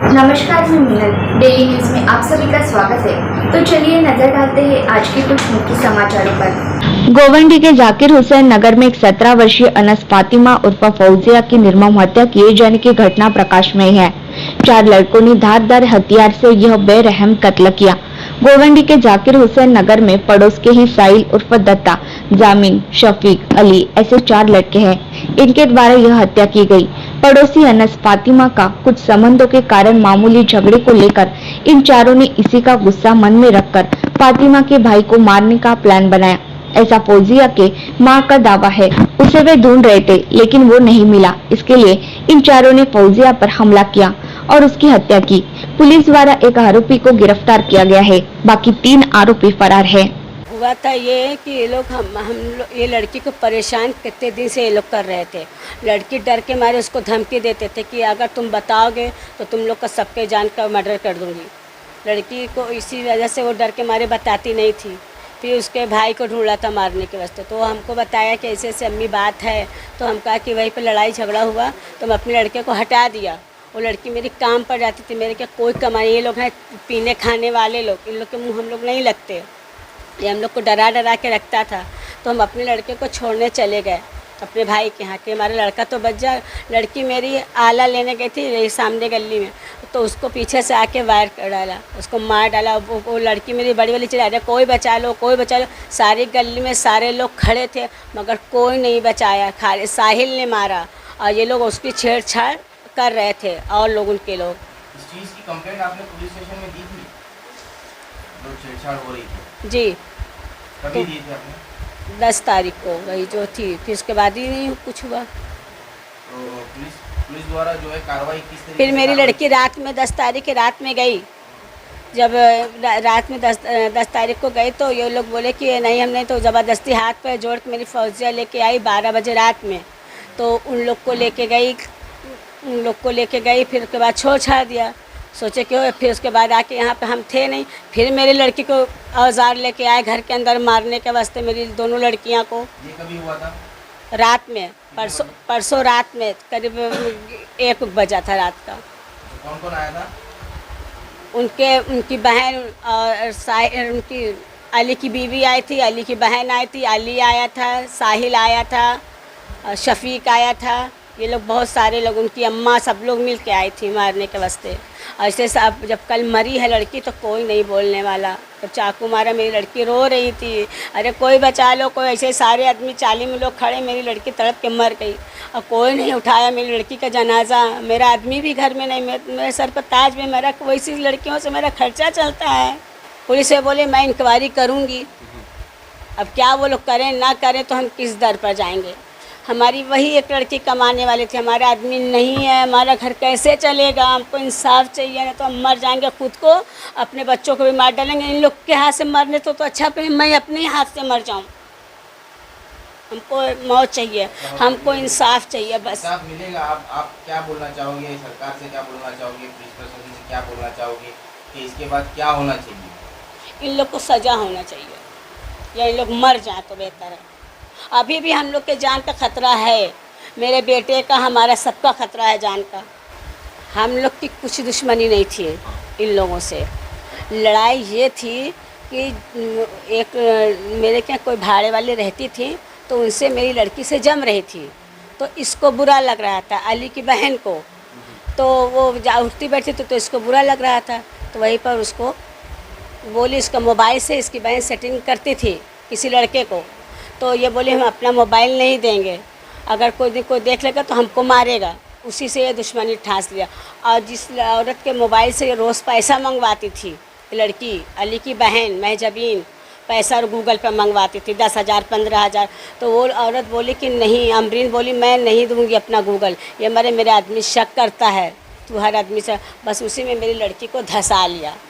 नमस्कार, मैं Meenal. Daily news में आप सभी का स्वागत है। तो चलिए नजर डालते हैं आज के कुछ मुख्य समाचारों पर। गोवंडी के जाकिर हुसैन नगर में एक 17 वर्षीय अनस फातिमा उर्फ फौजिया की निर्मम हत्या किए जाने की घटना प्रकाश में है। 4 लड़कों ने धारदार हथियार से यह बेरहम कत्ल किया। गोवंडी के जाकिर हुसैन नगर में पड़ोस के ही साहिल उर्फ दत्ता, जामिन, शफीक, अली ऐसे 4 लड़के हैं। इनके द्वारा यह हत्या की गई। पड़ोसी अनस फातिमा का कुछ संबंधों के कारण मामूली झगड़े को लेकर इन चारों ने इसी का गुस्सा मन में रखकर फातिमा के भाई को मारने का प्लान बनाया। ऐसा फौजिया के मां का दावा है। उसे वे ढूंढ रहे थे लेकिन वो नहीं मिला। इसके लिए इन चारों ने फौजिया पर हमला किया और उसकी हत्या की। पुलिस द्वारा एक आरोपी को गिरफ्तार किया गया है, बाकी 3 आरोपी फरार है। हुआ था ये कि ये लोग हम लोग ये लड़की को परेशान कितने दिन से ये लोग कर रहे थे। लड़की डर के मारे उसको धमकी देते थे कि अगर तुम बताओगे तो तुम लोग का सबके जान का मर्डर कर दूंगी। लड़की को इसी वजह से वो डर के मारे बताती नहीं थी। फिर उसके भाई को ढूंढा था मारने के वास्ते, तो हमको बताया कि ऐसे ऐसे अम्मी बात है। तो हम कहा कि वहीं पर लड़ाई झगड़ा हुआ तो हम अपने लड़के को हटा दिया। वो लड़की मेरी काम पर जाती थी, मेरे क्या कोई कमाई। ये लोग हैं पीने खाने वाले लोग, इन लोग के मुँह हम लोग नहीं लगते। ये हम लोग को डरा डरा के रखता था। तो हम अपने लड़के को छोड़ने चले गए अपने भाई के यहाँ के हमारा लड़का तो बच जा। लड़की मेरी आला लेने गई थी सामने गली में, तो उसको पीछे से आके वायर कर डाला, उसको मार डाला। वो लड़की मेरी बड़ी वाली चिल्ला रही, कोई बचा लो, कोई बचा लो। सारी गली में सारे लोग खड़े थे मगर कोई नहीं बचाया। खाली साहिल ने मारा और ये लोग उसकी छेड़छाड़ कर रहे थे और लोग उनके लोग। इस चीज़ की कंप्लेंट आपने पुलिस स्टेशन में दी थी? लोग छेड़छाड़ हो रही थी? जी। कभी दी थी आपने? 10 तारीख को वही जो थी, फिर उसके बाद ही नहीं कुछ हुआ। तो पुलिस द्वारा जो है कार्रवाई किस तरीके फिर से मेरी लड़की रात में 10 तारीख की रात में गई। जब रात में 10 तारीख को गई तो ये लोग बोले कि नहीं हमने, तो ज़बरदस्ती हाथ पर जोड़ के मेरी फौजिया लेके आई 12 बजे रात में। तो उन लोग को लेके गई, फिर उसके बाद छोड़ छाड़ दिया। सोचे कि फिर उसके बाद आके यहाँ पे हम थे नहीं। फिर मेरी लड़की को औजार लेके आए घर के अंदर मारने के वास्ते, मेरी दोनों लड़कियाँ को। ये कभी हुआ था? रात में, परसों रात में करीब 1 बजा था रात का। तो कौन कौन आया था? उनकी बहन और उनकी अली की बीवी आई थी, अली की बहन आई थी, अली आया था, साहिल आया था, शफीक आया था। ये लोग बहुत सारे लोग, उनकी अम्मा सब लोग मिल के आई थी मारने के वास्ते। ऐसे सब जब कल मरी है लड़की तो कोई नहीं बोलने वाला। तो चाकू मारा, मेरी लड़की रो रही थी, अरे कोई बचा लो कोई। ऐसे सारे आदमी 40 में लोग खड़े, मेरी लड़की तड़प के मर गई और कोई नहीं उठाया मेरी लड़की का जनाजा। मेरा आदमी भी घर में नहीं, मेरे सर पर ताज में मेरा, वैसी लड़कियों से मेरा खर्चा चलता है। पुलिस से बोले मैं इंक्वायरी करूँगी। अब क्या वो लोग करें ना करें तो हम किस दर पर जाएंगे। हमारी वही एक लड़की कमाने वाली थी, हमारा आदमी नहीं है, हमारा घर कैसे चलेगा। हमको इंसाफ चाहिए, नहीं तो हम मर जाएंगे खुद को, अपने बच्चों को भी मार डालेंगे। इन लोग के हाथ से मरने तो अच्छा पे मैं अपने हाथ से मर जाऊं। हमको मौत चाहिए, हमको इंसाफ चाहिए बस। इंसाफ मिलेगा? आप क्या बोलना चाहोगे सरकार से, क्या बोलना चाहोगे पुलिस प्रशासन से, क्या बोलना चाहोगे कि इसके बाद क्या होना चाहिए? इन लोग को सज़ा होना चाहिए या इन लोग मर जाएँ तो बेहतर है। अभी भी हम लोग के जान का खतरा है, मेरे बेटे का, हमारा सबका खतरा है जान का। हम लोग की कुछ दुश्मनी नहीं थी इन लोगों से। लड़ाई ये थी कि एक मेरे क्या कोई भाड़े वाली रहती थी, तो उनसे मेरी लड़की से जम रही थी। तो इसको बुरा लग रहा था, अली की बहन को। तो वो उठती बैठती तो इसको बुरा लग रहा था। तो वहीं पर उसको बोली, इसका मोबाइल से इसकी बहन सेटिंग करती थी किसी लड़के को। तो ये बोली हम अपना मोबाइल नहीं देंगे, अगर कोई देख लेगा तो हमको मारेगा। उसी से ये दुश्मनी ठास लिया। और जिस औरत के मोबाइल से ये रोज़ पैसा मंगवाती थी लड़की, अली की बहन महजबीन, पैसा और गूगल पे मंगवाती थी 10,000 15,000। तो वो औरत बोली कि नहीं, अमरीन बोली मैं नहीं दूंगी अपना गूगल, ये मेरे आदमी शक करता है, तू हर आदमी से। बस उसी में मेरी लड़की को धंसा लिया।